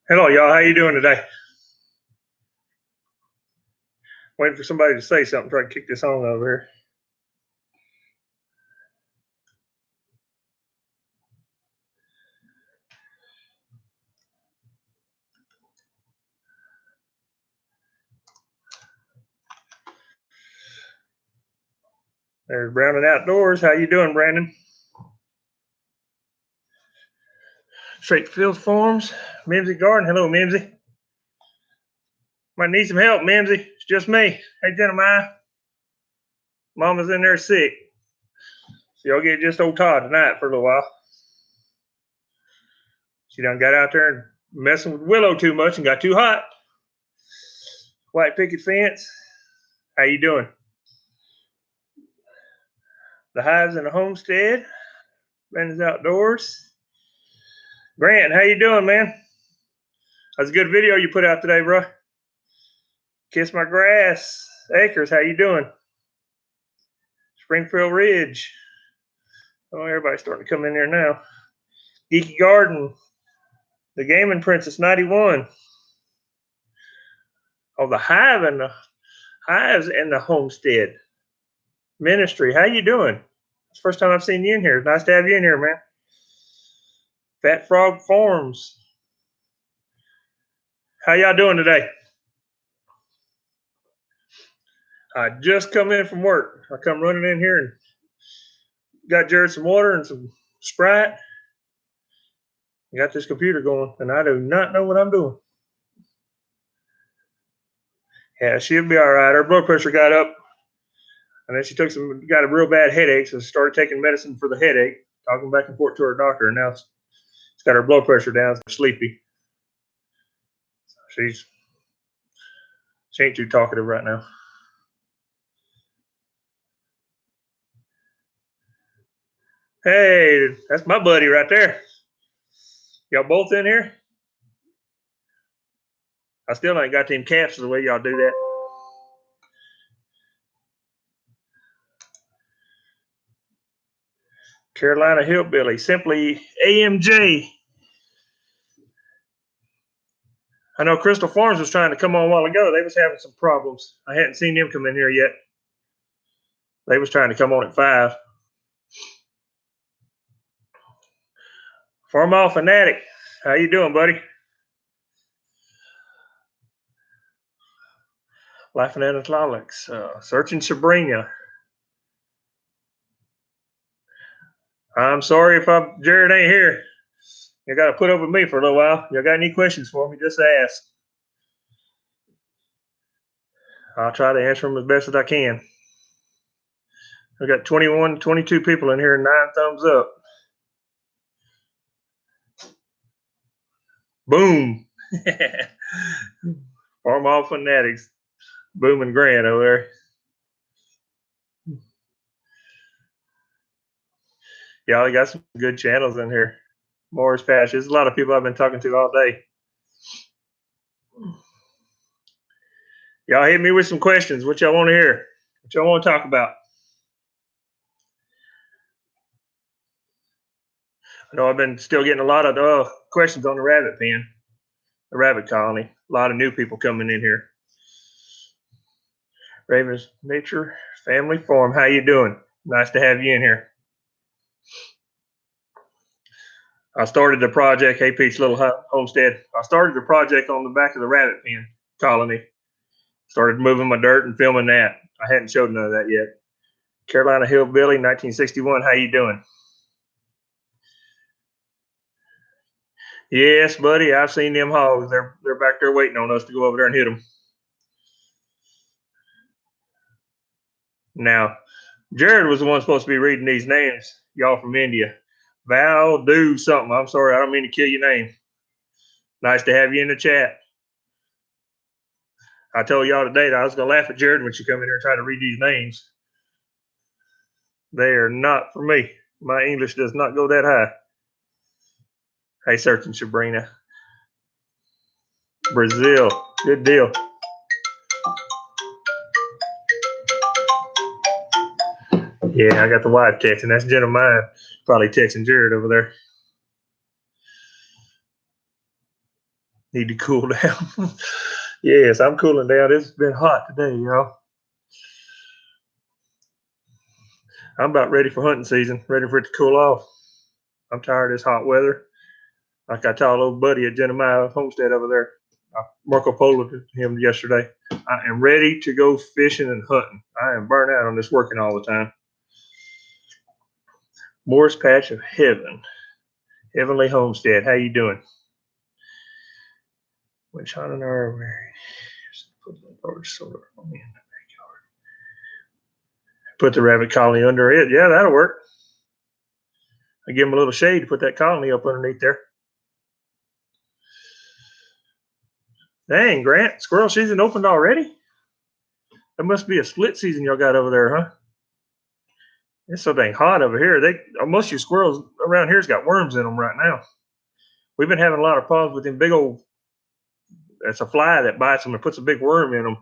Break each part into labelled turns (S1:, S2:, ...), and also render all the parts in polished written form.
S1: Hello, y'all. How you doing today? Waiting for somebody to say something. Try to kick this on over here. There's Brown and Outdoors. How you doing, Brandon? Straight Field Farms. Mimsy Garden. Hello, Mimsy. Might need some help, Mimsy. It's just me. Hey, Jeremiah. Mama's in there sick. So y'all get just old Todd tonight for a little while. She done got out there and messing with Willow too much and got too hot. White picket fence. How you doing? The hives in the homestead. Brandon's Outdoors. Grant, how you doing, man? That's a good video you put out today, bro. Kiss My Grass. Acres, how you doing? Springfield Ridge. Oh, everybody's starting to come in there now. Geeky Garden. The Gaming Princess 91. Oh, the Hives and the Homestead Ministry. How you doing? It's the first time I've seen you in here. Nice to have you in here, man. Fat Frog Farms. How y'all doing today? I just come in from work. I come running in here and got Jared some water and some Sprite. I got this computer going, and I do not know what I'm doing. Yeah, she'll be all right. Her blood pressure got up, and then she got a real bad headache, so started taking medicine for the headache, talking back and forth to her doctor, and now it's got her blood pressure down, so sleepy. She ain't too talkative right now. Hey, that's my buddy right there. Y'all both in here? I still ain't got them caps the way y'all do that. Carolina Hillbilly, simply AMJ. I know Crystal Farms was trying to come on a while ago. They was having some problems. I hadn't seen them come in here yet. They was trying to come on at 5. Farmall Fanatic, how you doing, buddy? Life and Athletics, Searching Sabrina. I'm sorry if Jared ain't here. You got to put up with me for a little while. You got any questions for me, just ask. I'll try to answer them as best as I can. I got 22 people in here, 9 thumbs up. Boom. Farmall Fanatics. Boom and Grant over there. Y'all got some good channels in here. Morris Patch. There's a lot of people I've been talking to all day. Y'all hit me with some questions. What y'all want to hear? What y'all want to talk about? I know I've been still getting a lot of questions on the rabbit pen, the rabbit colony. A lot of new people coming in here. Ravens Nature Family Farm. How you doing? Nice to have you in here. I started the project, Hey Pete's Little Homestead. I started the project on the back of the rabbit pen colony. Started moving my dirt and filming that. I hadn't showed none of that yet. Carolina Hillbilly, 1961. How you doing? Yes, buddy. I've seen them hogs. They're back there waiting on us to go over there and hit them. Now, Jared was the one supposed to be reading these names. Y'all from India. Val do something. I'm sorry. I don't mean to kill your name. Nice to have you in the chat. I told y'all today that I was going to laugh at Jared when she come in here and try to read these names. They are not for me. My English does not go that high. Hey, Searching Sabrina. Brazil. Good deal. Yeah, I got the wife texting. That's Jeremiah probably texting Jared over there. Need to cool down. Yes, I'm cooling down. It's been hot today, y'all. I'm about ready for hunting season, ready for it to cool off. I'm tired of this hot weather. Like I told old buddy at Jeremiah Homestead over there, Marco Polo to him yesterday. I am ready to go fishing and hunting. I am burnt out on this working all the time. Morris Patch of Heaven, Heavenly Homestead. How you doing? When Sean and I are married, put the rabbit colony under it. Yeah, that'll work. I give them a little shade to put that colony up underneath there. Dang, Grant, squirrel season opened already? That must be a split season y'all got over there, huh? It's so dang hot over here. Most of you squirrels around here's got worms in them right now. We've been having a lot of problems with them big old. That's a fly that bites them and puts a big worm in them.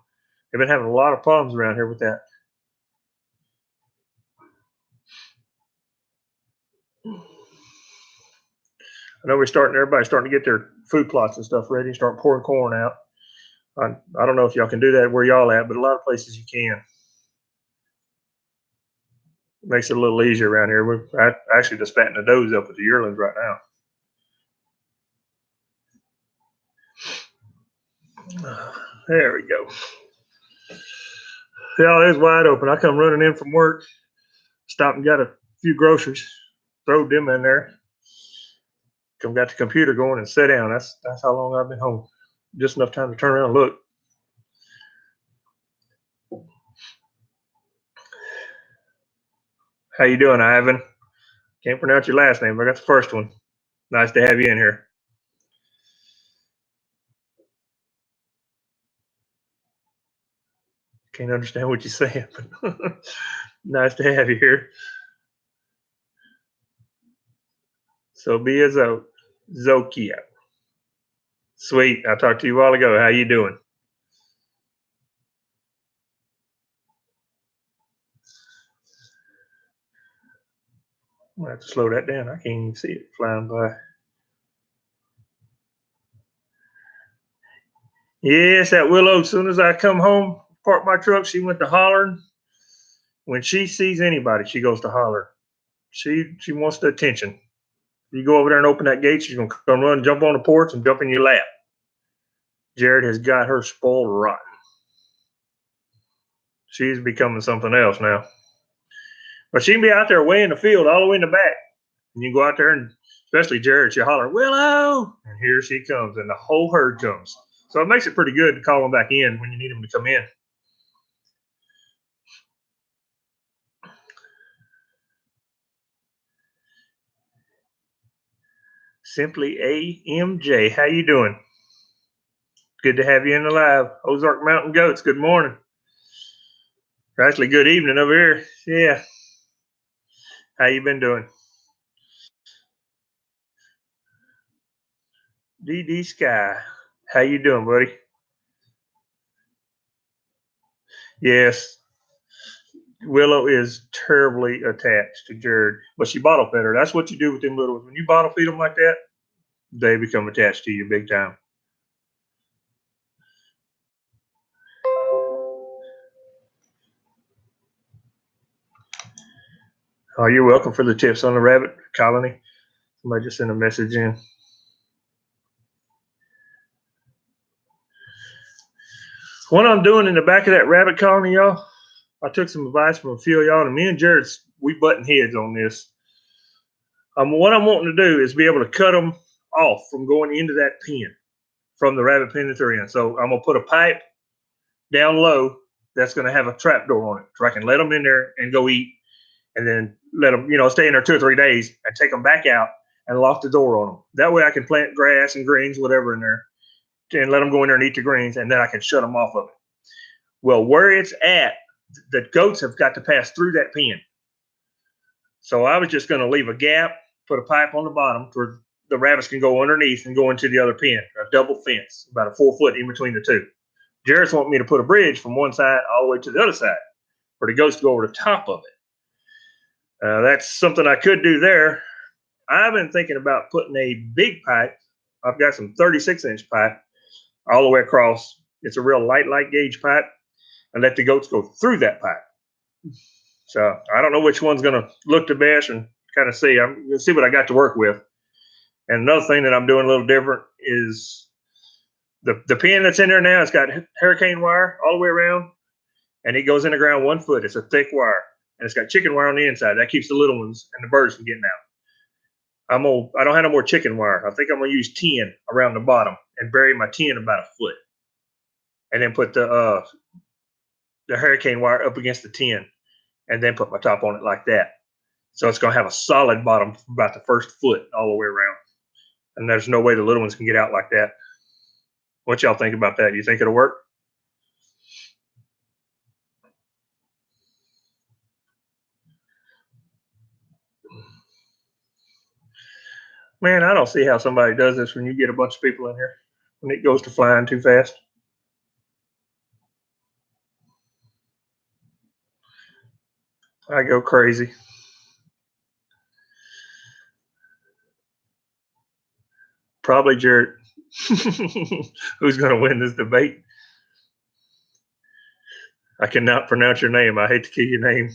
S1: They've been having a lot of problems around here with that. I know everybody's starting to get their food plots and stuff ready, start pouring corn out. I don't know if y'all can do that where y'all at, but a lot of places you can. Makes it a little easier around here. We're actually just fattening the does up with the yearlings right now. There we go. Yeah, it's wide open. I come running in from work, stopped and got a few groceries, throwed them in there. Got the computer going and sat down. That's how long I've been home. Just enough time to turn around and look. How you doing, Ivan? Can't pronounce your last name. I got the first one. Nice to have you in here. Can't understand what you're saying, but nice to have you here. So be a Zokia. Sweet. I talked to you a while ago. How you doing? I'm gonna have to slow that down. I can't even see it flying by. Yes, that Willow. As soon as I come home, park my truck, she went to hollering. When she sees anybody, she goes to holler. She wants the attention. You go over there and open that gate, she's gonna come run, jump on the porch, and jump in your lap. Jared has got her spoiled rotten. She's becoming something else now. But she can be out there way in the field, all the way in the back. And you go out there and especially Jared, she holler, Willow! And here she comes, and the whole herd comes. So it makes it pretty good to call them back in when you need them to come in. Simply AMJ. How you doing? Good to have you in the live. Ozark Mountain Goats, good morning. Actually, good evening over here. Yeah. How you been doing? DD Sky. How you doing, buddy? Yes. Willow is terribly attached to Jared, but she bottle fed her. That's what you do with them little ones. When you bottle feed them like that, they become attached to you big time. Oh, you're welcome for the tips on the rabbit colony. Somebody just sent a message in. What I'm doing in the back of that rabbit colony, y'all, I took some advice from a few of y'all, and me and Jared, we button heads on this. What I'm wanting to do is be able to cut them off from going into that pen, from the rabbit pen that they're in. So I'm going to put a pipe down low that's going to have a trap door on it, so I can let them in there and go eat, and then let them, stay in there 2 or 3 days and take them back out and lock the door on them. That way I can plant grass and greens, whatever in there, and let them go in there and eat the greens, and then I can shut them off of it. Well, where it's at, the goats have got to pass through that pen. So I was just going to leave a gap, put a pipe on the bottom where the rabbits can go underneath and go into the other pen, a double fence, about a 4 foot in between the two. Jared's wanting me to put a bridge from one side all the way to the other side for the goats to go over the top of it. That's something I could do there. I've been thinking about putting a big pipe. I've got some 36-inch pipe all the way across. It's a real light gauge pipe, and let the goats go through that pipe. So I don't know which one's going to look the best, and kind of see. I'm going to see what I got to work with. And another thing that I'm doing a little different is the pin that's in there now. It's got hurricane wire all the way around, and it goes in the ground 1 foot. It's a thick wire, and it's got chicken wire on the inside. That keeps the little ones and the birds from getting out. I don't have no more chicken wire. I think I'm gonna use tin around the bottom and bury my tin about a foot, and then put the hurricane wire up against the tin, and then put my top on it like that. So it's gonna have a solid bottom for about the first foot all the way around, and there's no way the little ones can get out like that. What y'all think about that? You think it'll work? Man, I don't see how somebody does this when you get a bunch of people in here when it goes to flying too fast. I go crazy. Probably Jarrett. Who's going to win this debate? I cannot pronounce your name. I hate to kill your name.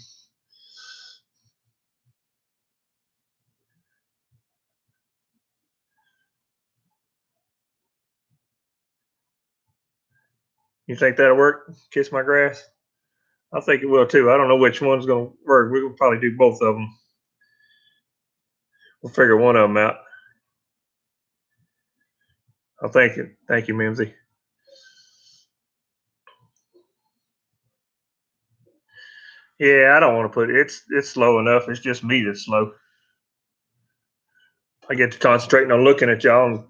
S1: You think that'll work? Kiss my grass? I think it will too. I don't know which one's going to work. We'll probably do both of them. We'll figure one of them out. Oh, thank you. Thank you, Mimsy. Yeah, I don't want to put it. It's slow enough. It's just me that's slow. I get to concentrating on looking at y'all and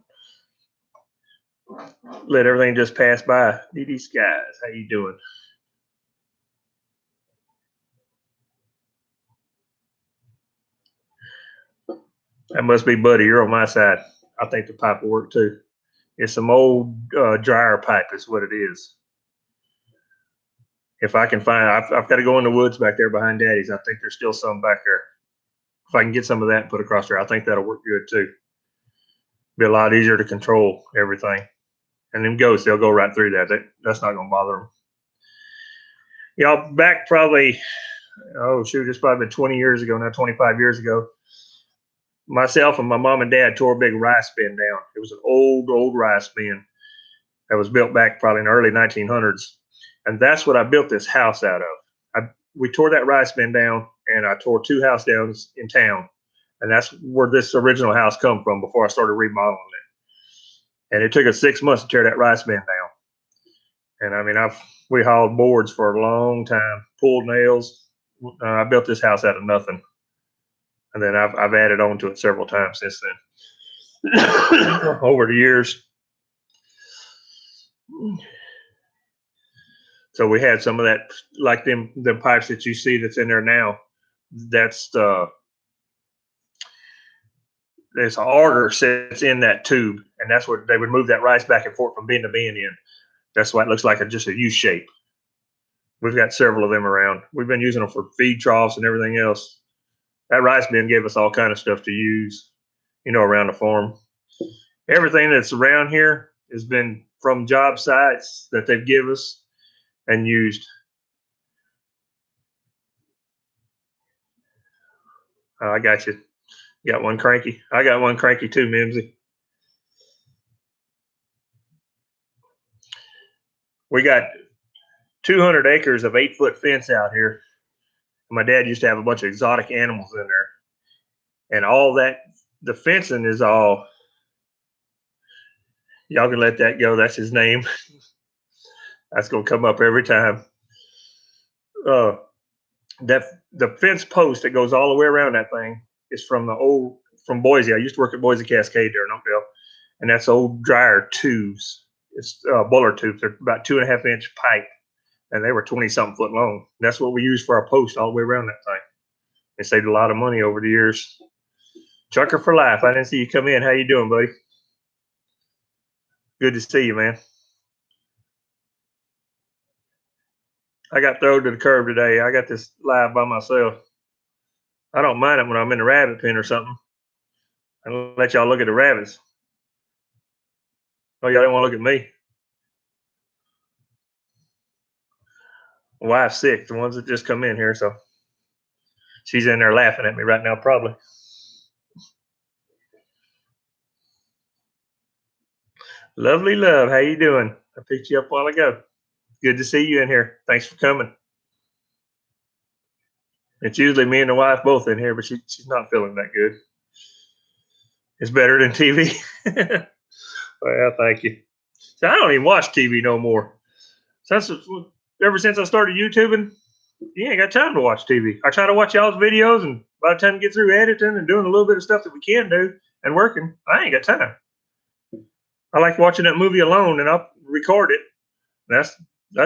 S1: let everything just pass by. DD Skies, how you doing? That must be Buddy. You're on my side. I think the pipe will work too. It's some old dryer pipe, is what it is. If I can find, I've got to go in the woods back there behind Daddy's. I think there's still some back there. If I can get some of that and put across there, I think that'll work good too. Be a lot easier to control everything. And them goats, they'll go right through that. That's not going to bother them. Y'all back probably, oh shoot, it's probably been 20 years ago now, 25 years ago. Myself and my mom and dad tore a big rice bin down. It was an old rice bin that was built back probably in the early 1900s. And that's what I built this house out of. We tore that rice bin down, and I tore 2 house downs in town. And that's where this original house come from before I started remodeling it. And it took us 6 months to tear that rice bin down. And I mean, we hauled boards for a long time, pulled nails. I built this house out of nothing, and then I've added on to it several times since then over the years. So we had some of that, like the pipes that you see that's in there now. That's there's an auger sits in that tube, and that's what they would move that rice back and forth from bin to bin in. That's why it looks like just a U shape. We've got several of them around. We've been using them for feed troughs and everything else. That rice bin gave us all kind of stuff to use, around the farm. Everything that's around here has been from job sites that they've given us and used. I got you. You got one cranky. I got one cranky too, Mimsy. We got 200 acres of 8-foot fence out here. My dad used to have a bunch of exotic animals in there, and all that. The fencing is all. Y'all can let that go. That's his name. That's gonna come up every time. Uh, that the fence post that goes all the way around that thing is from Boise. I used to work at Boise Cascade there in Oakdale, and that's old dryer tubes. It's boiler tubes. They're about 2.5-inch pipe, and they were 20-something foot long. That's what we used for our post all the way around that thing. They saved a lot of money over the years. Trucker for life. I didn't see you come in. How you doing, buddy? Good to see you, man. I got thrown to the curb today. I got this live by myself. I don't mind it when I'm in the rabbit pen or something. I'll let y'all look at the rabbits. Oh, y'all don't want to look at me? My wife's sick, the ones that just come in here, so she's in there laughing at me right now, probably. Lovely love, how you doing? I picked you up a while ago. Good to see you in here. Thanks for coming. It's usually me and the wife both in here, but she's not feeling that good. It's better than TV. Well, thank you. So I don't even watch TV no more. Since ever since I started YouTubing, you ain't got time to watch TV. I try to watch y'all's videos, and by the time you get through editing and doing a little bit of stuff that we can do and working, I ain't got time. I like watching that movie alone, and I'll record it. That's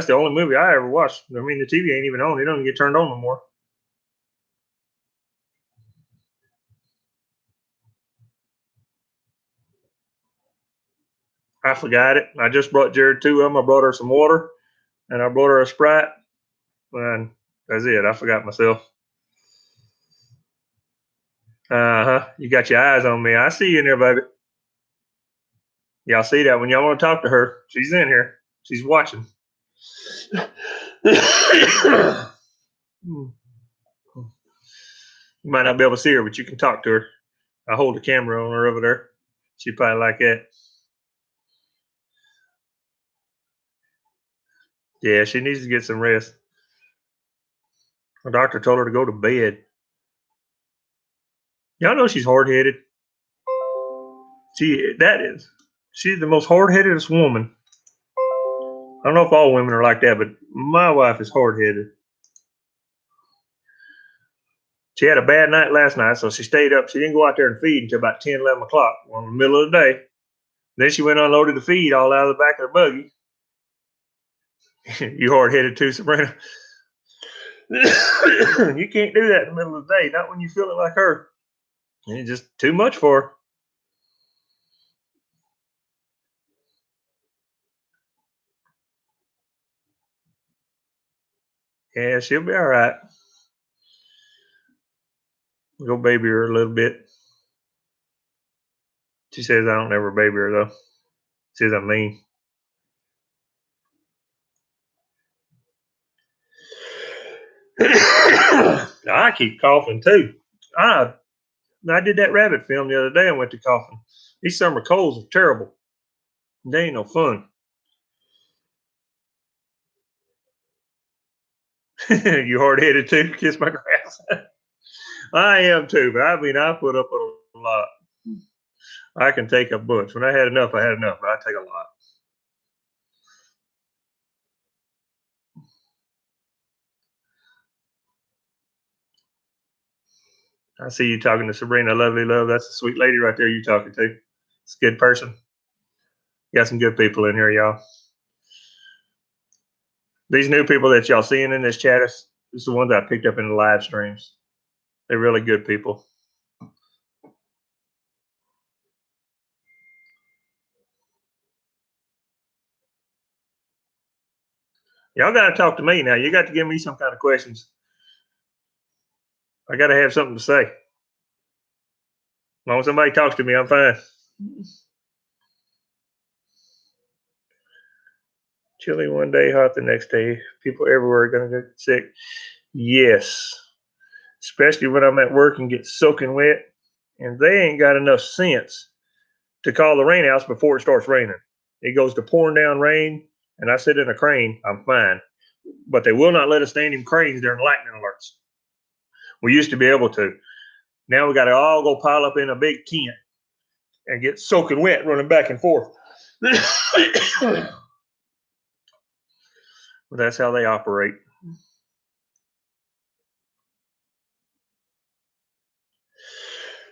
S1: the only movie I ever watched. I mean, the TV ain't even on. It doesn't get turned on no more. I forgot it. I just brought Jared two of them. I brought her some water, and I brought her a Sprite, and that's it. I forgot myself. Uh-huh. You got your eyes on me. I see you in there, baby. Y'all see that when y'all want to talk to her. She's in here. She's watching. You might not be able to see her, but you can talk to her. I hold the camera on her over there. She probably like that. Yeah, she needs to get some rest. Her doctor told her to go to bed. Y'all know she's hard headed. She's the most hard headedest woman. I don't know if all women are like that, but my wife is hard headed. She had a bad night last night, so she stayed up. She didn't go out there and feed until about 10, 11 o'clock, in the middle of the day. Then she went and unloaded the feed all out of the back of the buggy. You hard headed too, Sabrina. You can't do that in the middle of the day, not when you feel it like her. It's just too much for her. Yeah, she'll be all right. Go baby her a little bit. She says I don't ever baby her though. She says I'm mean. I keep coughing too. I did that rabbit film the other day. I went to coughing. These summer colds are terrible. They ain't no fun. You hard headed too? Kiss my grass. I am too, but I mean, I put up a lot. I can take a bunch. When I had enough, I had enough, but I take a lot. I see you talking to Sabrina, lovely love. That's a sweet lady right there you talking to. It's a good person. Got some good people in here, y'all. These new people that y'all seeing in this chat is the ones I picked up in the live streams. They're really good people. Y'all got to talk to me now. You got to give me some kind of questions. I got to have something to say. As long as somebody talks to me, I'm fine. Chilly one day, hot the next day. People everywhere are going to get sick. Yes. Especially when I'm at work and get soaking wet. And they ain't got enough sense to call the rain house before it starts raining. It goes to pouring down rain, and I sit in a crane. I'm fine. But they will not let us stand in cranes during lightning alerts. We used to be able to. Now we got to all go pile up in a big tent and get soaking wet running back and forth. But that's how they operate.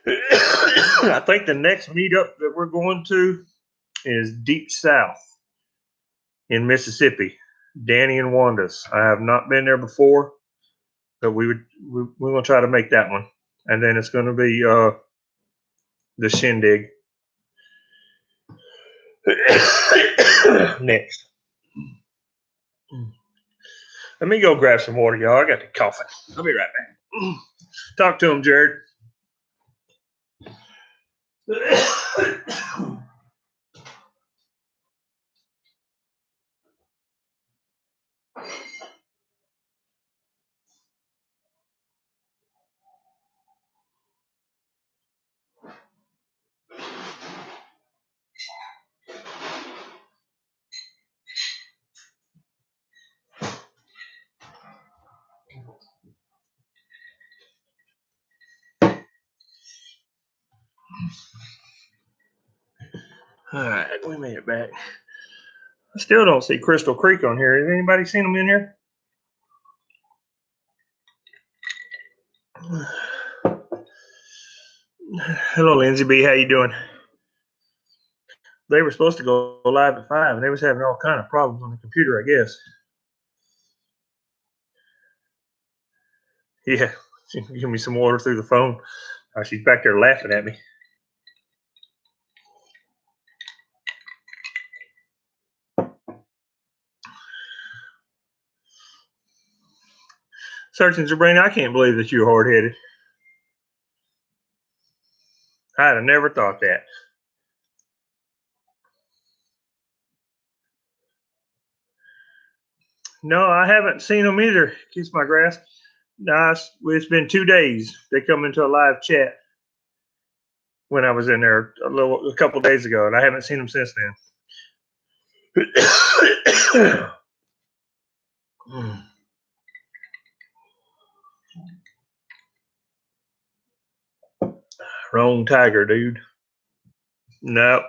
S1: I think the next meetup that we're going to is Deep South in Mississippi. Danny and Wanda's. I have not been there before, but we're gonna try to make that one. And then it's gonna be the Shindig next. Let me go grab some water, y'all. I got the coughing. I'll be right back. Talk to him, Jared. All right, we made it back. I still don't see Crystal Creek on here. Has anybody seen them in here? Hello, Lindsay B. How you doing? They were supposed to go live at 5, and they was having all kind of problems on the computer, I guess. Yeah, she give me some water through the phone. She's back there laughing at me. Surgeon Sabrina, I can't believe that you're hard-headed. I'd have never thought that. No, I haven't seen them either. Kiss my grass. Nice. It's been 2 days. They come into a live chat when I was in there a couple days ago, and I haven't seen them since then. Wrong Tiger, dude. No,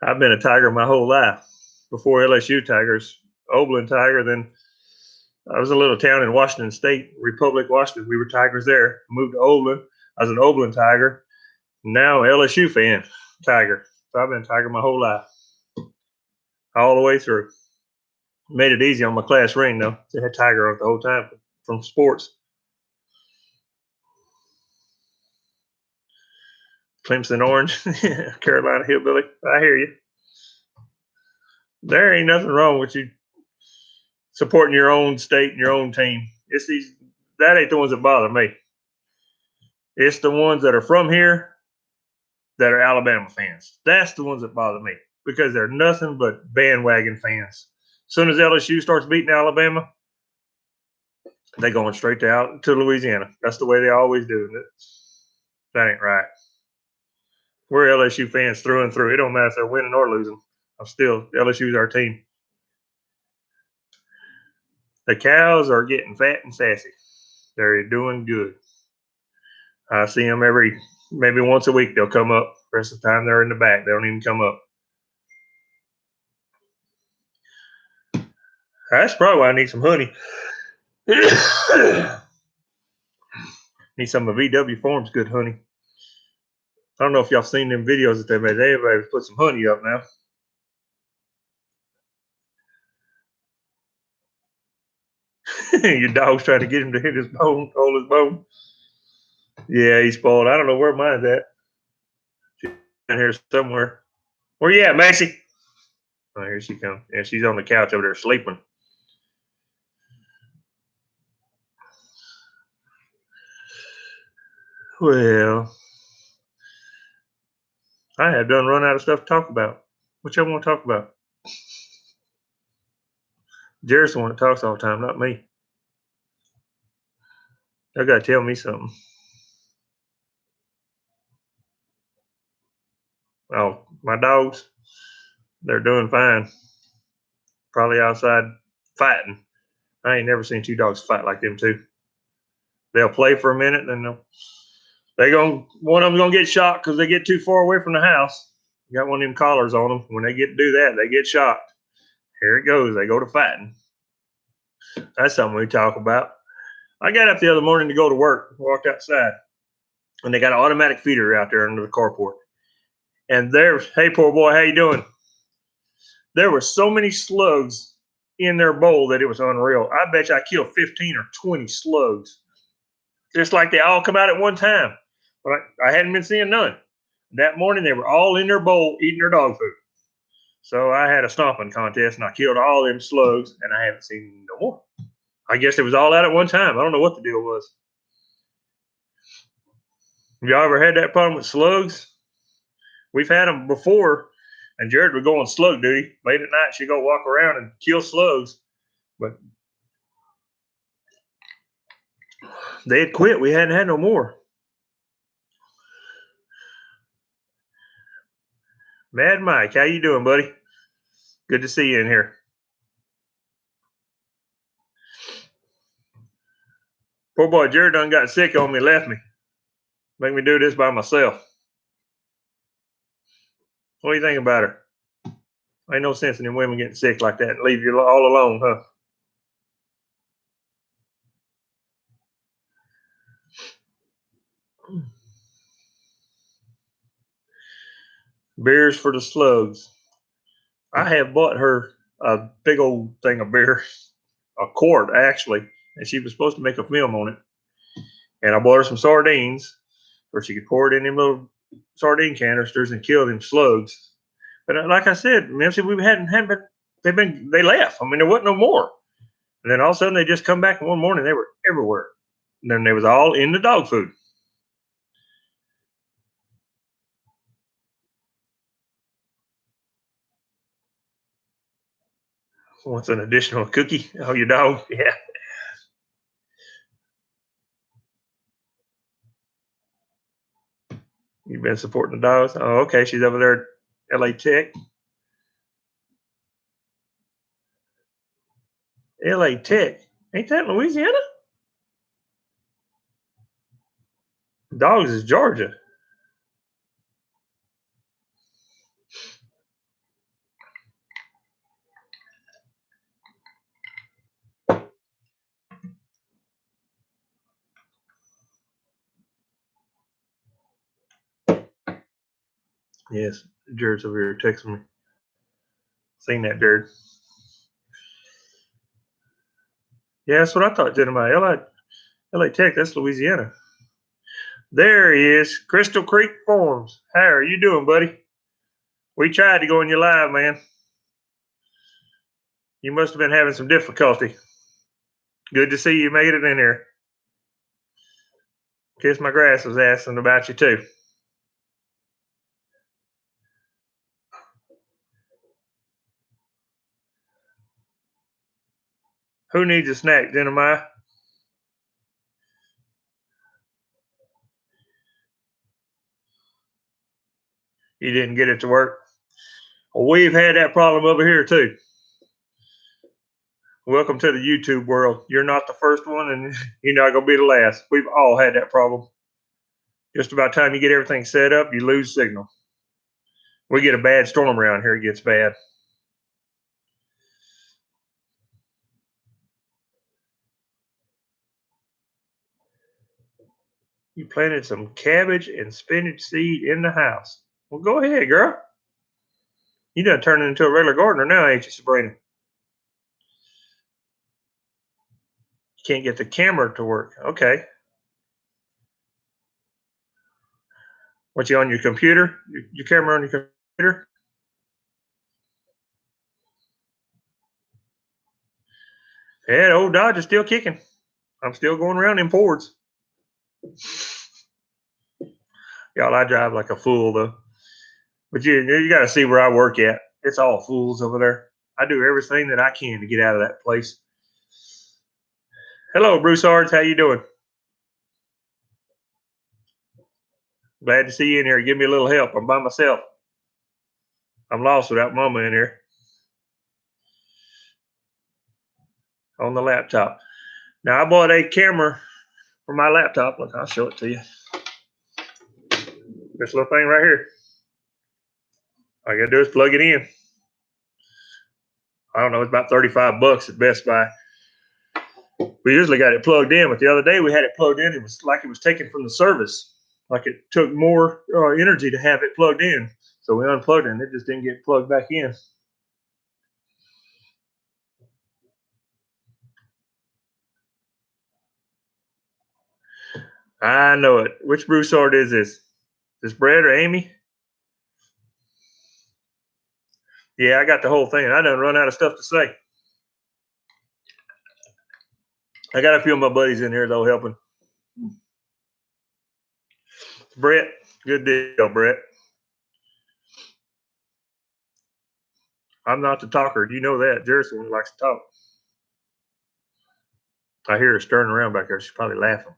S1: I've been a Tiger my whole life. Before LSU Tigers, Oberlin Tiger. Then I was a little town in Washington State, Republic, Washington. We were Tigers there. Moved to Oberlin. I was an Oberlin Tiger. Now LSU fan, Tiger. So I've been a Tiger my whole life, all the way through. Made it easy on my class ring though. They had Tiger on it the whole time from sports. Clemson Orange, Carolina Hillbilly. I hear you. There ain't nothing wrong with you supporting your own state and your own team. It's these that ain't the ones that bother me. It's the ones that are from here that are Alabama fans. That's the ones that bother me because they're nothing but bandwagon fans. As soon as LSU starts beating Alabama, they going straight to Louisiana. That's the way they always do it. That ain't right. We're LSU fans through and through. It don't matter if they're winning or losing. I'm still LSU's our team. The cows are getting fat and sassy. They're doing good. I see them maybe once a week. They'll come up. The rest of the time they're in the back. They don't even come up. That's probably why I need some honey. Need some of VW Farms good honey. I don't know if y'all seen them videos that they made. Everybody put some honey up now. Your dog's trying to get him to hit his bone, hold his bone. Yeah, he's spoiled. I don't know where mine's at. She's in here somewhere. Where you at, Maxie? Oh, here she comes. Yeah, she's on the couch over there sleeping. Well, I have done run out of stuff to talk about. What y'all want to talk about? Jared's the one that talks all the time, not me. Y'all gotta tell me something. Oh, my dogs, they're doing fine. Probably outside fighting. I ain't never seen two dogs fight like them two. They'll play for a minute, then one of them's gonna get shot because they get too far away from the house. You got one of them collars on them. When they get to do that, they get shot. Here it goes. They go to fighting. That's something we talk about. I got up the other morning to go to work. Walked outside, and they got an automatic feeder out there under the carport. And there's, hey, poor boy, how you doing? There were so many slugs in their bowl that it was unreal. I bet you I killed 15 or 20 slugs. Just like they all come out at one time. But I hadn't been seeing none. That morning, they were all in their bowl eating their dog food. So I had a stomping contest, and I killed all them slugs, and I haven't seen no more. I guess it was all out at one time. I don't know what the deal was. Have y'all ever had that problem with slugs? We've had them before, and Jared would go on slug duty. Late at night, she'd go walk around and kill slugs. But they had quit. We hadn't had no more. Mad Mike, how you doing, buddy? Good to see you in here. Poor boy Jared done got sick on me, left me. Make me do this by myself. What do you think about her? Ain't no sense in them women getting sick like that and leave you all alone, huh? Beers for the slugs. I have bought her a big old thing of beer, a quart actually, and she was supposed to make a film on it. And I bought her some sardines where she could pour it in them little sardine canisters and kill them slugs. But like I said, Memphis, we hadn't been, they left. I mean, there wasn't no more. And then all of a sudden they just come back, and one morning they were everywhere. And then they was all in the dog food. What's an additional cookie? Oh, your dog? Yeah. You've been supporting the dogs? Oh, okay. She's over there at LA Tech. LA Tech. Ain't that Louisiana? Dogs is Georgia. Yes. Jared's over here texting me. Seen that, Jared. Yeah, that's what I thought, Jeremiah. LA Tech, that's Louisiana. There he is. Crystal Creek Farms. How are you doing, buddy? We tried to go in your live, man. You must have been having some difficulty. Good to see you made it in here. Kiss My Grass was asking about you, too. Who needs a snack, Jeremiah? You didn't get it to work? Well, we've had that problem over here, too. Welcome to the YouTube world. You're not the first one, and you're not going to be the last. We've all had that problem. Just about time you get everything set up, you lose signal. We get a bad storm around here, it gets bad. You planted some cabbage and spinach seed in the house. Well, go ahead, girl. You done turned into a regular gardener now, ain't you, Sabrina? You can't get the camera to work. Okay. What, you on your computer? Your camera on your computer? Yeah, the old Dodge is still kicking. I'm still going around in Fords. Y'all, I drive like a fool, though. But you got to see where I work at. It's all fools over there. I do everything that I can to get out of that place. Hello, Broussards. How you doing? Glad to see you in here. Give me a little help. I'm by myself. I'm lost without Mama in here on the laptop. Now, I bought a camera for my laptop. Look, I'll show it to you. This little thing right here. All you gotta do is plug it in. I don't know, it's about 35 bucks at Best Buy. We usually got it plugged in, but the other day we had it plugged in. It was like it was taken from the service. Like it took more energy to have it plugged in. So we unplugged it and it just didn't get plugged back in. I know it. Which Broussard is this? Is this Brad or Amy? Yeah, I got the whole thing. I done run out of stuff to say. I got a few of my buddies in here though helping. Brett, good deal, Brett. I'm not the talker. You know that. Jared's the one who likes to talk. I hear her stirring around back there. She's probably laughing.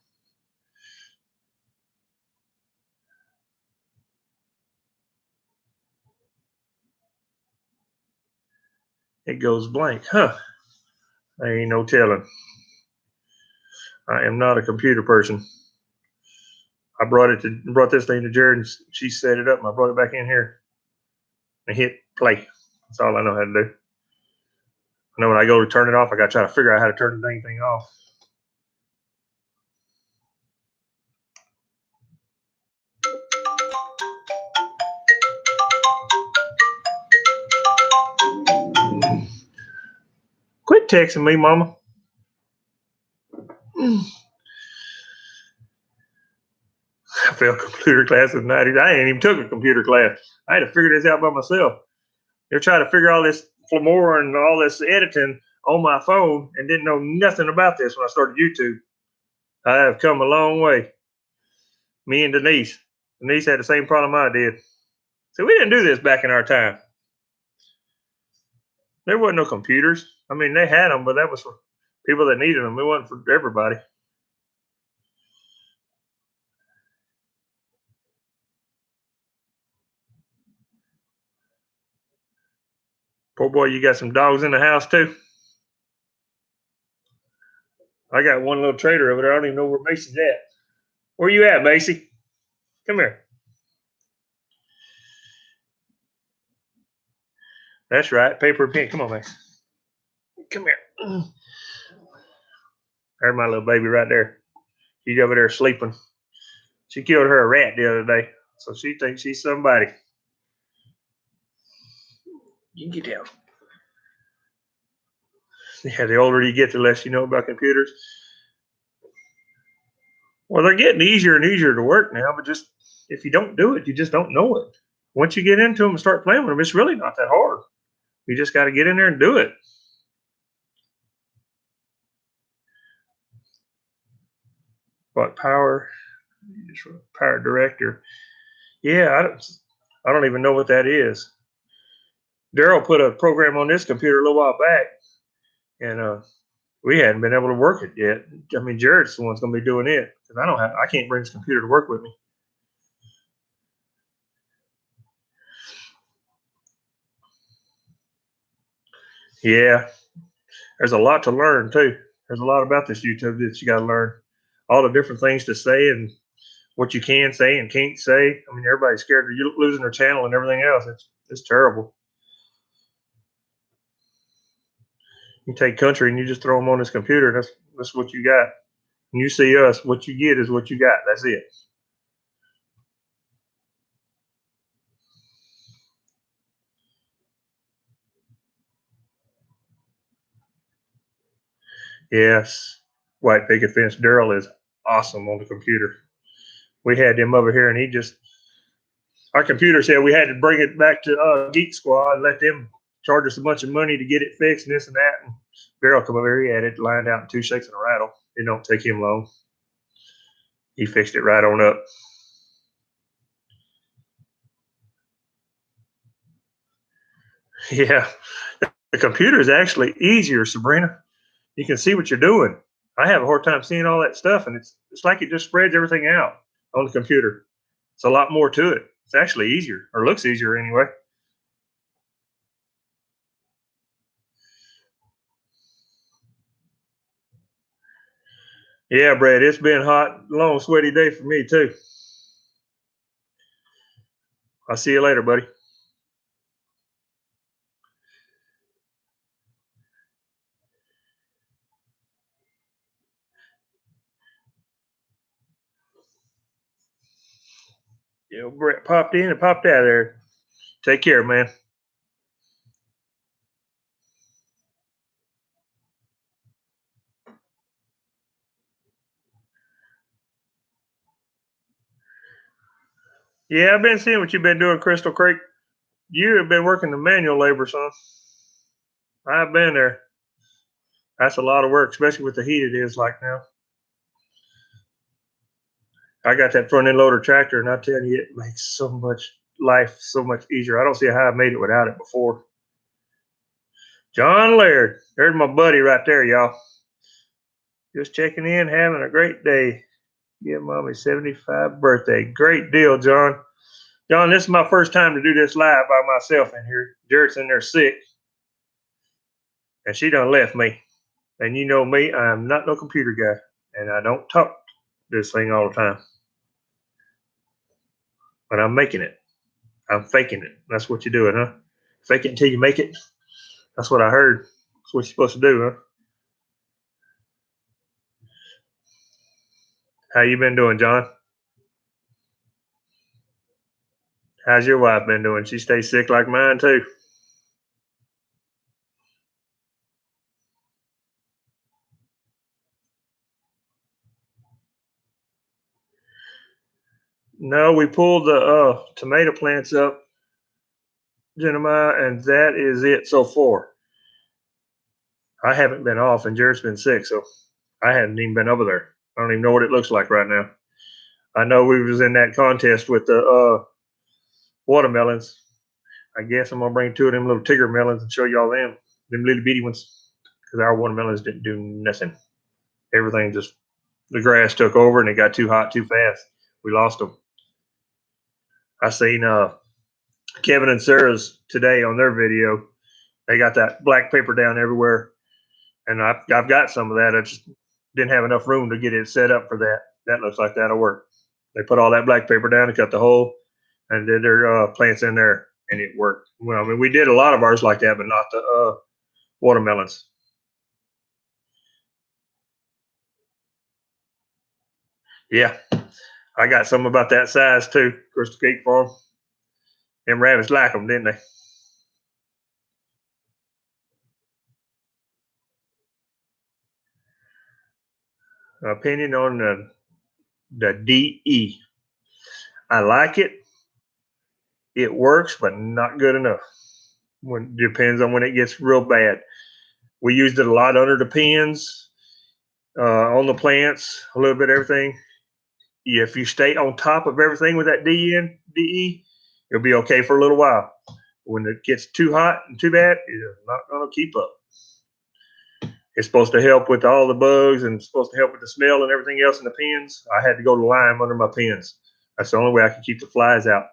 S1: It goes blank. Huh. There ain't no telling. I am not a computer person. I brought this thing to Jared and she set it up and I brought it back in here. and hit play. That's all I know how to do. I know when I go to turn it off, I got to try to figure out how to turn the dang thing off. Quit texting me, Mama. I failed computer class in the 90s. I ain't even took a computer class. I had to figure this out by myself. They're trying to figure all this Flamora and all this editing on my phone and didn't know nothing about this when I started YouTube. I have come a long way. Me and Denise. Denise had the same problem I did. So we didn't do this back in our time. There wasn't no computers. I mean, they had them, but that was for people that needed them. It wasn't for everybody. Poor boy, you got some dogs in the house too? I got one little trader over there. I don't even know where Macy's at. Where you at, Macy? Come here. That's right. Paper and pen. Come on, Macy. Come here. There's my little baby right there. She's over there sleeping. She killed her a rat the other day, so she thinks she's somebody. You can get down. Yeah, the older you get, the less you know about computers. Well, they're getting easier and easier to work now, but just if you don't do it, you just don't know it. Once you get into them and start playing with them, it's really not that hard. You just got to get in there and do it. What power? Power director. Yeah, I don't even know what that is. Daryl put a program on this computer a little while back, and we hadn't been able to work it yet. I mean, Jared's the one's going to be doing it because I can't bring this computer to work with me. Yeah, there's a lot to learn too. There's a lot about this YouTube that you got to learn. All the different things to say and what you can say and can't say. I mean, everybody's scared of you losing their channel and everything else. It's terrible. You take country and you just throw them on this computer. That's what you got. When you see us, what you get is what you got. That's it. Yes, white picket fence. Daryl is awesome on the computer. We had him over here, and our computer said we had to bring it back to Geek Squad and let them charge us a bunch of money to get it fixed and this and that. And Daryl come over here, he had it lined out in 2 shakes and a rattle. It don't take him long. He fixed it right on up. Yeah, the computer is actually easier, Sabrina. You can see what you're doing. I have a hard time seeing all that stuff, and it's like it just spreads everything out on the computer. It's a lot more to it. It's actually easier, or looks easier anyway. Yeah, Brad, it's been hot, long, sweaty day for me too. I'll see you later, buddy. Yeah, Brett popped in and popped out of there. Take care, man. Yeah, I've been seeing what you've been doing, Crystal Creek. You have been working the manual labor, son. I've been there. That's a lot of work, especially with the heat it is like now. I got that front end loader tractor, and I tell you, it makes so much life so much easier. I don't see how I made it without it before. John Laird, there's my buddy right there, y'all. Just checking in, having a great day. Yeah, mommy's 75th birthday. Great deal, John. John, this is my first time to do this live by myself in here. Jared's in there sick, and she done left me. And you know me, I'm not no computer guy, and I don't talk this thing all the time. But I'm making it. I'm faking it. That's what you're doing, huh? Fake it until you make it. That's what I heard. That's what you're supposed to do, huh? How you been doing, John? How's your wife been doing? She stays sick like mine too. No, we pulled the tomato plants up, Jeremiah, and that is it so far. I haven't been off, and Jared's been sick, so I hadn't even been over there. I don't even know what it looks like right now. I know we was in that contest with the watermelons. I guess I'm gonna bring two of them little Tigger melons and show y'all them little bitty ones, because our watermelons didn't do nothing. Everything just the grass took over and it got too hot too fast. We lost them. I seen Kevin and Sarah's today on their video. They got that black paper down everywhere, and I've got some of that. I just didn't have enough room to get it set up for that. That looks like that'll work. They put all that black paper down and cut the hole, and did their plants in there, and it worked. Well, I mean, we did a lot of ours like that, but not the watermelons. Yeah, I got some about that size too. Crystal Creek Farm. Them rabbits like them, didn't they? Opinion on the DE. I like it. It works, but not good enough. When depends on when it gets real bad. We used it a lot under the pins, on the plants, a little bit of everything. If you stay on top of everything with that DE, you'll be okay for a little while. When it gets too hot and too bad, it's not going to keep up. It's supposed to help with all the bugs and it's supposed to help with the smell and everything else in the pens. I had to go to lime under my pens. That's the only way I could keep the flies out.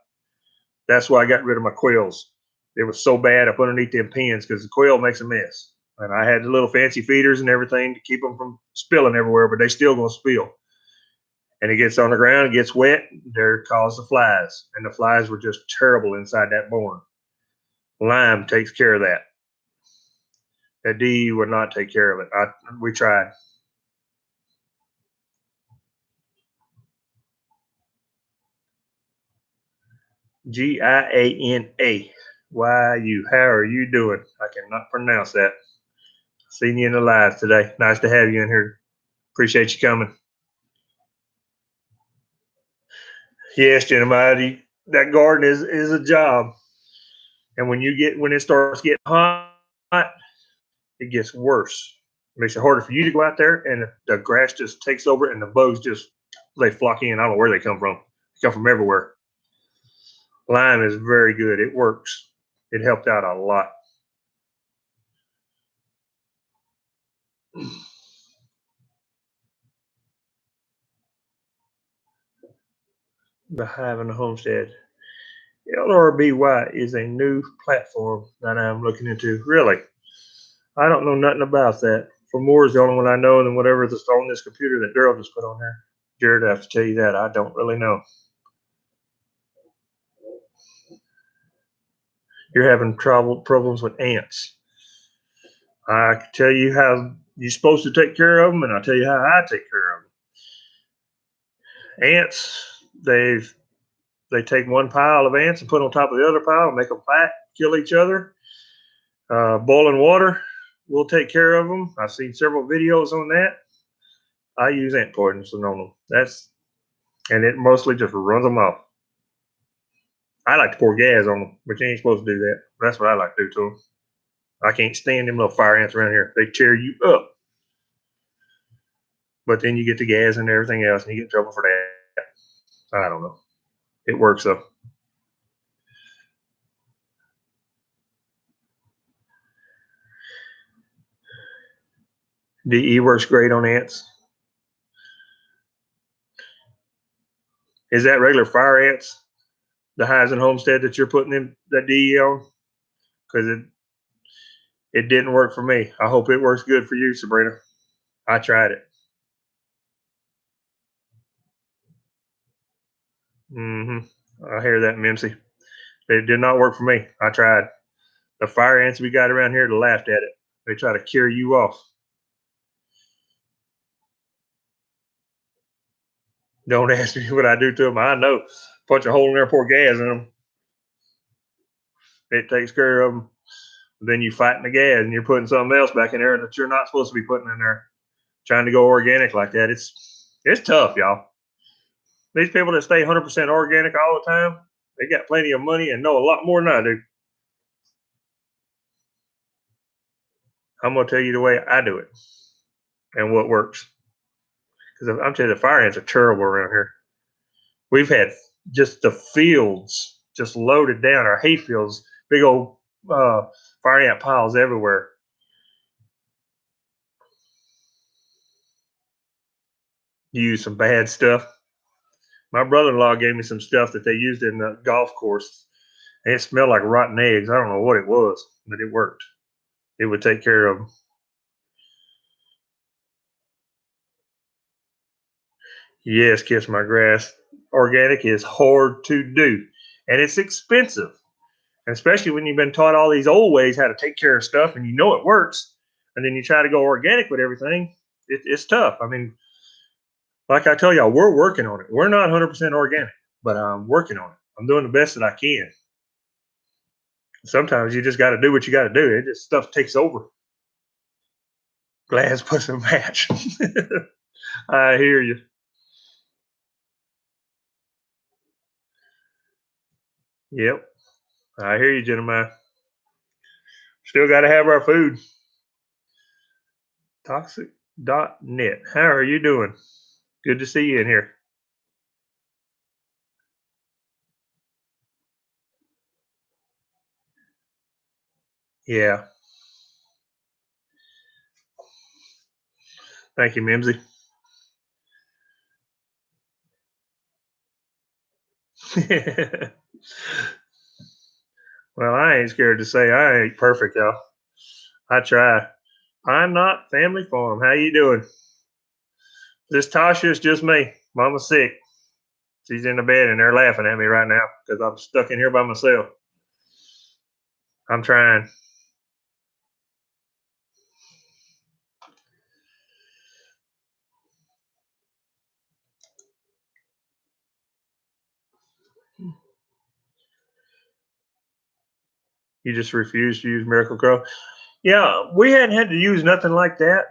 S1: That's why I got rid of my quails. It was so bad up underneath them pens because the quail makes a mess. And I had the little fancy feeders and everything to keep them from spilling everywhere, but they still gonna spill. And it gets on the ground, it gets wet, there cause the flies. And the flies were just terrible inside that barn. Lime takes care of that. That DE would not take care of it. We tried. Giana. How are you doing? I cannot pronounce that. Seen you in the live today. Nice to have you in here. Appreciate you coming. Yes, Jeremiah, that garden is a job. And when it starts getting hot, it gets worse. It makes it harder for you to go out there, and the grass just takes over, and the bugs just they flock in. I don't know where they come from. They come from everywhere. Lime is very good. It works. It helped out a lot. The Hive and the Homestead. LRBY is a new platform that I'm looking into. Really, I don't know nothing about that. For more is the only one I know, and whatever that's on this computer that Daryl just put on there. Jared, I have to tell you that I don't really know. You're having trouble problems with ants. I can tell you how you're supposed to take care of them, and I'll tell you how I take care of them. Ants, they take one pile of ants and put on top of the other pile, and make them fight, kill each other. Boiling water will take care of them. I've seen several videos on that. I use ant poison on them. And it mostly just runs them off. I like to pour gas on them, but you ain't supposed to do that. That's what I like to do to them. I can't stand them little fire ants around here. They tear you up. But then you get the gas and everything else, and you get in trouble for that. I don't know. It works though. DE works great on ants. Is that regular fire ants, the Hives and Homestead that you're putting in that DE on? Because it didn't work for me. I hope it works good for you, Sabrina. I tried it. I hear that, Mimsy. It did not work for me. I tried. The fire ants we got around here laughed at it. They try to carry you off. Don't ask me what I do to them. I know. Punch a hole in there, pour gas in them. It takes care of them. Then you fighting the gas and you're putting something else back in there that you're not supposed to be putting in there. Trying to go organic like that, it's tough, y'all. These people that stay 100% organic all the time, they got plenty of money and know a lot more than I do. I'm gonna tell you the way I do it and what works. Because I'm telling you, the fire ants are terrible around here. We've had just the fields just loaded down, our hay fields, big old fire ant piles everywhere. You use some bad stuff. My brother-in-law gave me some stuff that they used in the golf course. And it smelled like rotten eggs. I don't know what it was, but it worked. It would take care of them. Yes, kiss my grass. Organic is hard to do, and it's expensive. And especially when you've been taught all these old ways how to take care of stuff and you know it works, and then you try to go organic with everything, it's tough. I mean, like I tell y'all, we're working on it. We're not 100% organic, but I'm working on it. I'm doing the best that I can. Sometimes you just got to do what you got to do. It just stuff takes over. Glass puts a match. I hear you. Yep, I hear you, gentlemen. Still got to have our food. Toxic.net. How are you doing? Good to see you in here. Yeah. Thank you, Mimsy. Well, I ain't scared to say I ain't perfect, y'all. I try. I'm not family farm. How you doing? This Tasha is just me. Mama's sick. She's in the bed and they're laughing at me right now because I'm stuck in here by myself. I'm trying. You just refuse to use Miracle Grow. Yeah, we hadn't had to use nothing like that.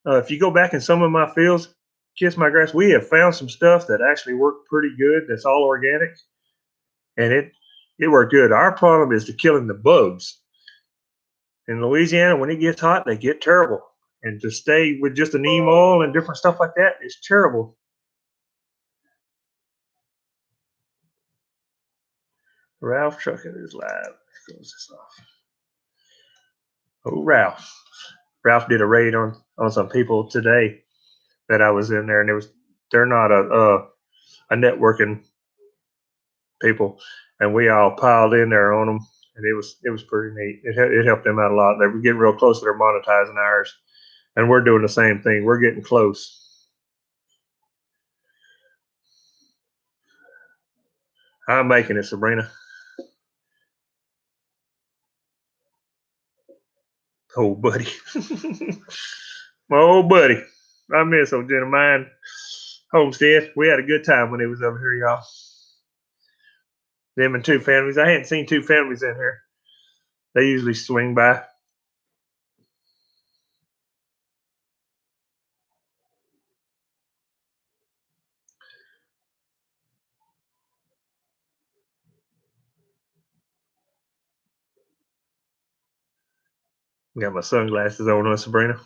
S1: If you go back in some of my fields, Kiss My Grass, we have found some stuff that actually worked pretty good. That's all organic, and it worked good. Our problem is the killing the bugs. In Louisiana, when it gets hot, they get terrible. And to stay with just a neem oil and different stuff like that is terrible. Ralph Trucking is live. Let's close this off. Oh, Ralph. Ralph did a raid on some people today that I was in there, and they're not a networking people, and we all piled in there on them, and it was pretty neat. It helped them out a lot. They were getting real close to their monetizing ours, and we're doing the same thing. We're getting close. I'm making it, Sabrina. Oh, buddy. My old buddy. I miss old gentleman. Homestead. We had a good time when he was over here, y'all. Them and two families. I hadn't seen two families in here. They usually swing by. Got my sunglasses on, Sabrina.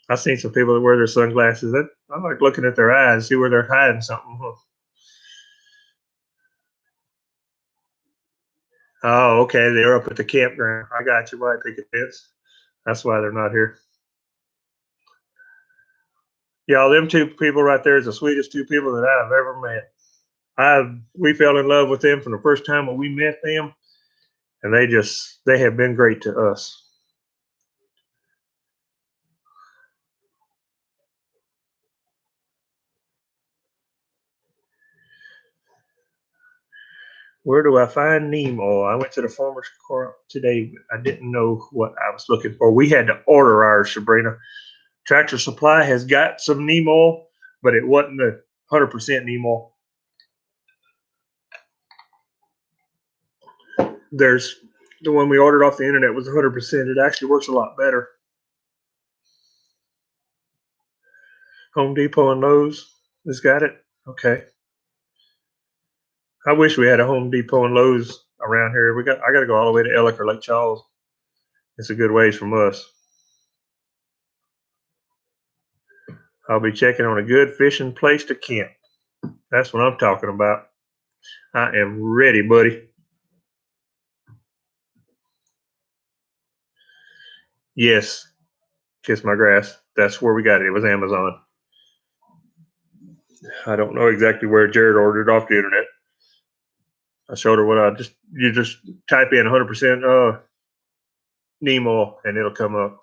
S1: I've seen some people that wear their sunglasses. I like looking at their eyes, see where they're hiding something. Oh, okay. They're up at the campground. I got you. White picket fence. That's why they're not here. Y'all, them two people right there is the sweetest two people that I've ever met. We fell in love with them from the first time when we met them, and they have been great to us. Where do I find neem oil? I went to the farmer's store today. I didn't know what I was looking for. We had to order ours, Sabrina. Tractor Supply has got some neem oil, but it wasn't the 100% neem oil. There's the one we ordered off the internet was 100%. It actually works a lot better. Home Depot and Lowe's has got it. Okay. I wish we had a Home Depot and Lowe's around here. I got to go all the way to Ellick or Lake Charles. It's a good ways from us. I'll be checking on a good fishing place to camp. That's what I'm talking about. I am ready, buddy. Yes, Kiss My Grass. That's where we got it. It was Amazon. I don't know exactly where Jared ordered off the internet. I showed her what you just type in 100% neem oil and it'll come up.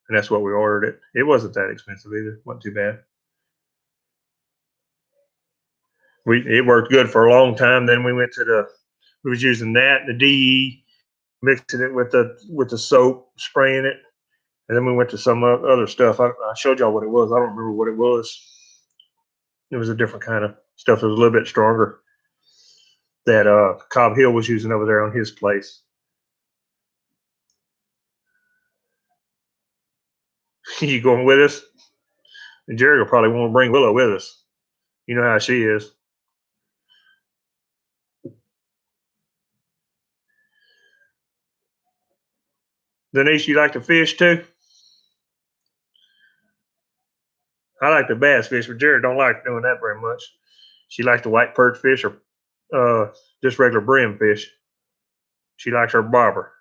S1: And that's what we ordered it. It wasn't that expensive either. Wasn't too bad. It worked good for a long time. Then we was using that, the DE, mixing it with the soap, spraying it. And then we went to some other stuff. I showed y'all what it was. I don't remember what it was. It was a different kind of stuff that was a little bit stronger that Cobb Hill was using over there on his place. You going with us? And Jerry will probably want to bring Willow with us. You know how she is. Denise, you like to fish too? I like the bass fish, but Jared don't like doing that very much. She likes the white perch fish or just regular brim fish. She likes her bobber.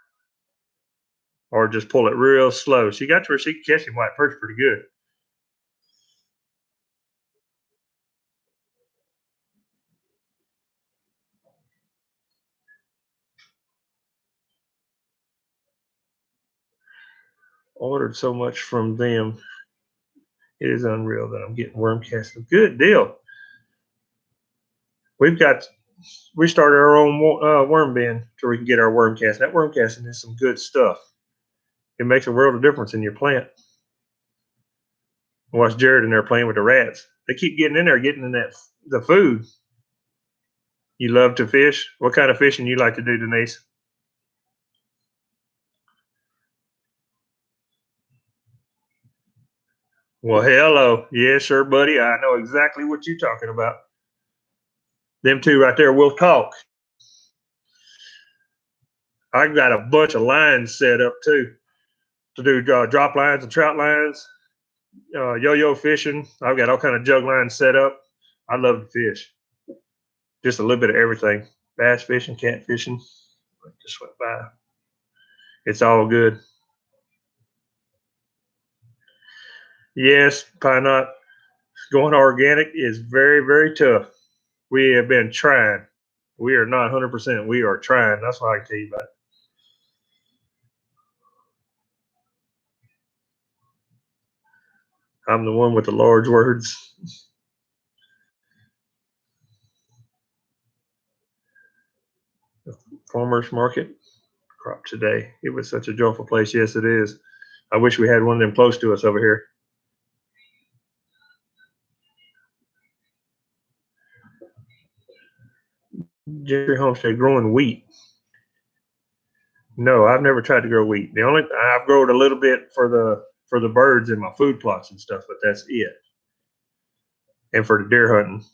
S1: Or just pull it real slow. She got to where she can catch him white perch pretty good. Ordered so much from them. It is unreal that I'm getting worm casting. Good deal. We started our own worm bin so we can get our worm casting. That worm casting is some good stuff. It makes a world of difference in your plant. Watch Jared in there playing with the rats. They keep getting in there, getting in the food. You love to fish? What kind of fishing you like to do, Denise? Well, hello. Yes, sir, buddy. I know exactly what you're talking about. Them two right there will talk. I got a bunch of lines set up too to do drop lines and trout lines, yo-yo fishing. I've got all kind of jug lines set up. I love to fish. Just a little bit of everything. Bass fishing, cat fishing. Just went by. It's all good. Yes, Pine Knot. Going organic is very, very tough. We have been trying. We are not 100%. We are trying. That's what I can tell you about it. I'm the one with the large words. Farmers market crop today. It was such a joyful place. Yes, it is. I wish we had one of them close to us over here. Gentry Homestead growing wheat. No, I've never tried to grow wheat. I've grown a little bit for the birds in my food plots and stuff, but that's it. And for the deer hunting.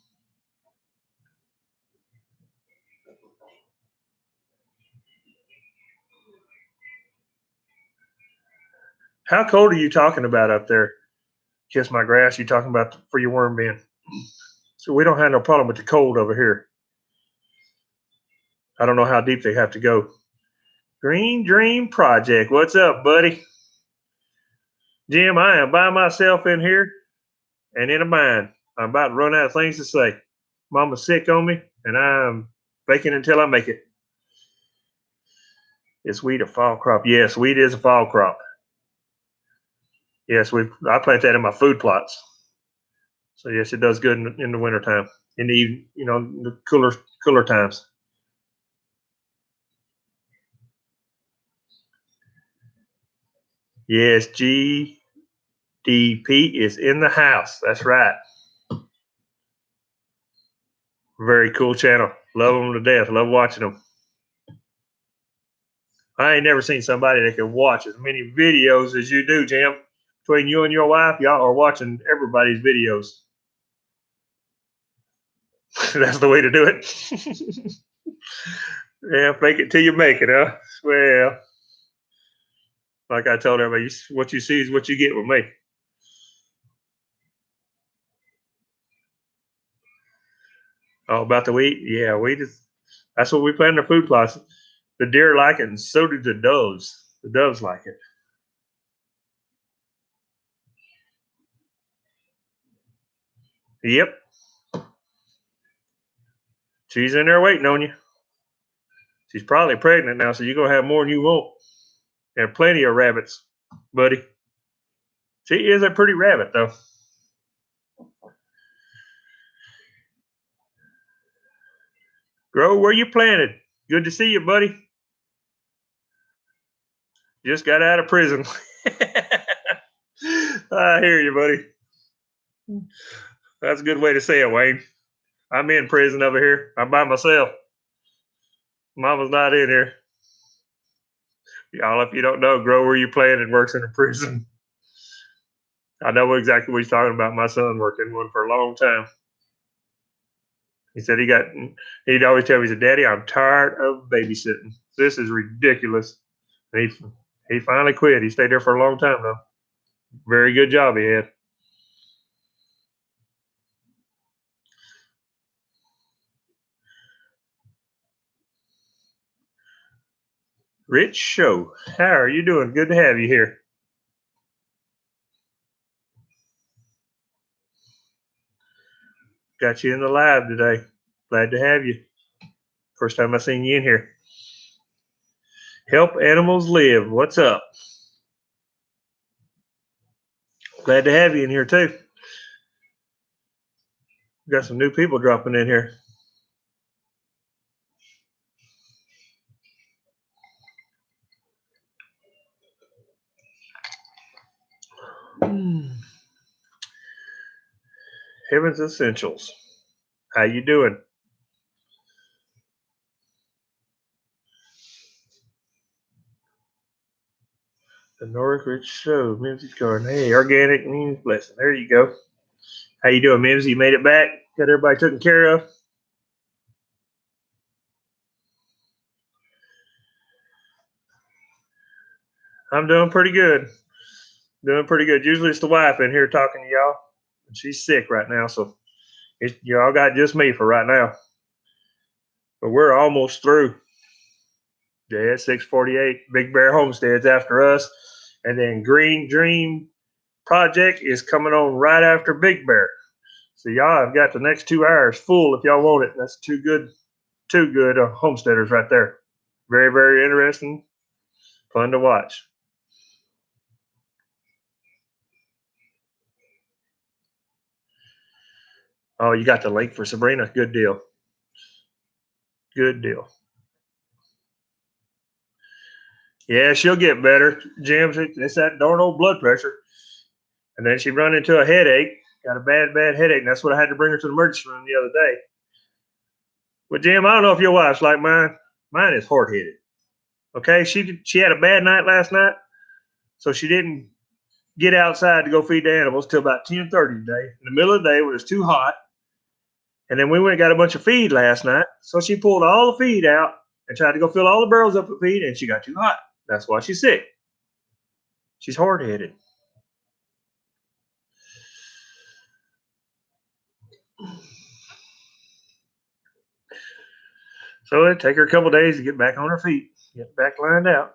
S1: How cold are you talking about up there? Kiss My Grass. You talking about for your worm bin? So we don't have no problem with the cold over here. I don't know how deep they have to go. Green Dream Project. What's up, buddy? Jim, I am by myself in here and in a bind. I'm about to run out of things to say. Mama's sick on me, and I'm baking until I make it. Is wheat a fall crop? Yes, wheat is a fall crop. Yes, I plant that in my food plots. So yes, it does good in the wintertime. In the the cooler times. Yes, GDP is in the house. That's right. Very cool channel. Love them to death. Love watching them. I ain't never seen somebody that can watch as many videos as you do, Jim. Between you and your wife, y'all are watching everybody's videos. That's the way to do it. Yeah, fake it till you make it, huh? Well, like I told everybody, what you see is what you get with me. Oh, about the wheat? Yeah, that's what we plant in our food plots. The deer like it, and so do the doves. The doves like it. Yep. She's in there waiting on you. She's probably pregnant now, so you're going to have more than you want. And plenty of rabbits, buddy. She is a pretty rabbit, though. Grow where you planted. Good to see you, buddy. Just got out of prison. I hear you, buddy. That's a good way to say it, Wayne. I'm in prison over here. I'm by myself. Mama's not in here. Y'all, if you don't know, Grow where you planted works in a prison. I know exactly what he's talking about. My son worked in one for a long time. He said he'd always tell me, he said, Daddy, I'm tired of babysitting. This is ridiculous. And he finally quit. He stayed there for a long time, though. Very good job he had. Rich Show, how are you doing? Good to have you here. Got you in the live today. Glad to have you. First time I seen you in here. Help animals live. What's up? Glad to have you in here too. Got some new people dropping in here. Heaven's Essentials. How you doing? The Northridge Show. Mimsy Garden. Hey, organic means blessing. There you go. How you doing, Mimsy? You made it back? Got everybody taken care of? I'm doing pretty good. Doing pretty good. Usually it's the wife in here talking to y'all. And she's sick right now, so y'all got just me for right now. But we're almost through. Yeah, 648. Big Bear Homestead's after us. And then Green Dream Project is coming on right after Big Bear. So y'all have got the next 2 hours full if y'all want it. That's two good homesteaders right there. Very, very interesting. Fun to watch. Oh, you got the link for Sabrina? Good deal. Good deal. Yeah, she'll get better. Jim, it's that darn old blood pressure. And then she run into a headache. Got a bad, bad headache. And that's what I had to bring her to the emergency room the other day. But Jim, I don't know if your wife's like mine. Mine is hard headed. Okay, she had a bad night last night, so she didn't get outside to go feed the animals till about 10:30 today. In the middle of the day, when it was too hot, and then we went and got a bunch of feed last night. So she pulled all the feed out and tried to go fill all the barrels up with feed, and she got too hot. That's why she's sick. She's hard headed. So it'd take her a couple days to get back on her feet, get back lined out.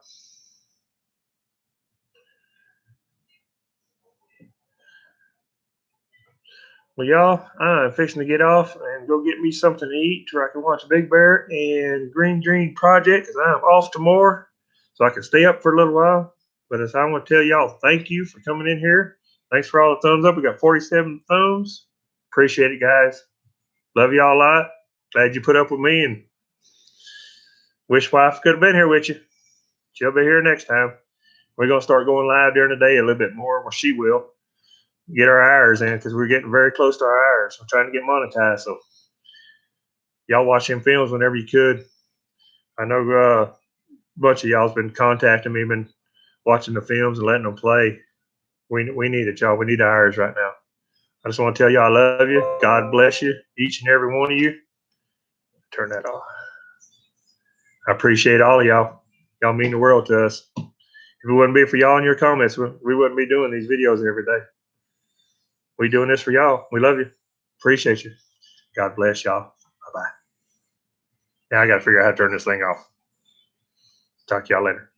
S1: Well, y'all, I'm fixing to get off and go get me something to eat so I can watch Big Bear and Green Dream Project because I'm off tomorrow, so I can stay up for a little while. But as I want to tell y'all, thank you for coming in here. Thanks for all the thumbs up. We got 47 thumbs. Appreciate it, guys. Love y'all a lot. Glad you put up with me and wish wife could have been here with you. She'll be here next time. We're going to start going live during the day a little bit more. Well, she will get our hours in because we're getting very close to our hours. I'm trying to get monetized. So y'all watch them films whenever you could. I know a bunch of y'all's been contacting me, been watching the films and letting them play. We need it, y'all. We need ours right now. I just want to tell you I love you. God bless you, each and every one of you. Turn that off. I appreciate all of y'all. Y'all mean the world to us. If it wouldn't be for y'all and your comments, we wouldn't be doing these videos every day. We doing this for y'all. We love you. Appreciate you. God bless y'all. Bye-bye. Now I got to figure out how to turn this thing off. Talk to y'all later.